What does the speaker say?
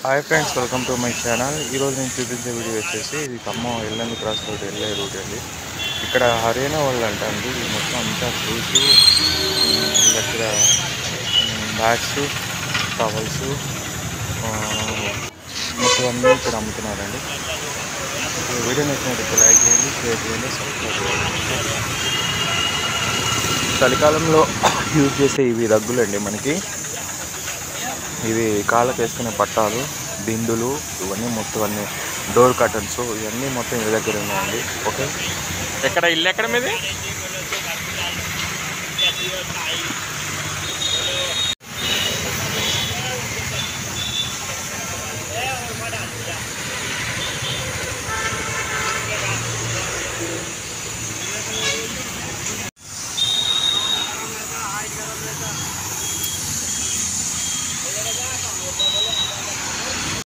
Hi friends, welcome to my channel. ఈరోజు నేను చూపించే వీడియో వచ్చేసి ఇది ఖమ్మం ఎల్లంది క్రాస్ రోడ్ వెళ్ళే రూట్ అండి. ఇక్కడ హర్యానా వాళ్ళు అంటండి. ఇది మొత్తం అంతా ఫ్రూట్స్, దగ్గర బ్యాగ్స్, టవల్స్ మొత్తం అన్నీ ఇక్కడ అమ్ముతున్నారండి. వీడియో నచ్చినట్లయితే లైక్ చేయండి, షేర్ చేయండి, సబ్స్క్రైబ్ చేయండి. చలికాలంలో యూజ్ చేసే ఇవి రగ్గులండి. మనకి ఇవి కాళ్ళకు వేసుకునే పట్టాలు, బిందులు, ఇవన్నీ మొత్తం అన్నీ డోర్ కర్టన్స్, ఇవన్నీ మొత్తం ఇవి దగ్గర ఉన్నాయండి. ఓకే, ఎక్కడ ఇల్లు ఎక్కడ మీది?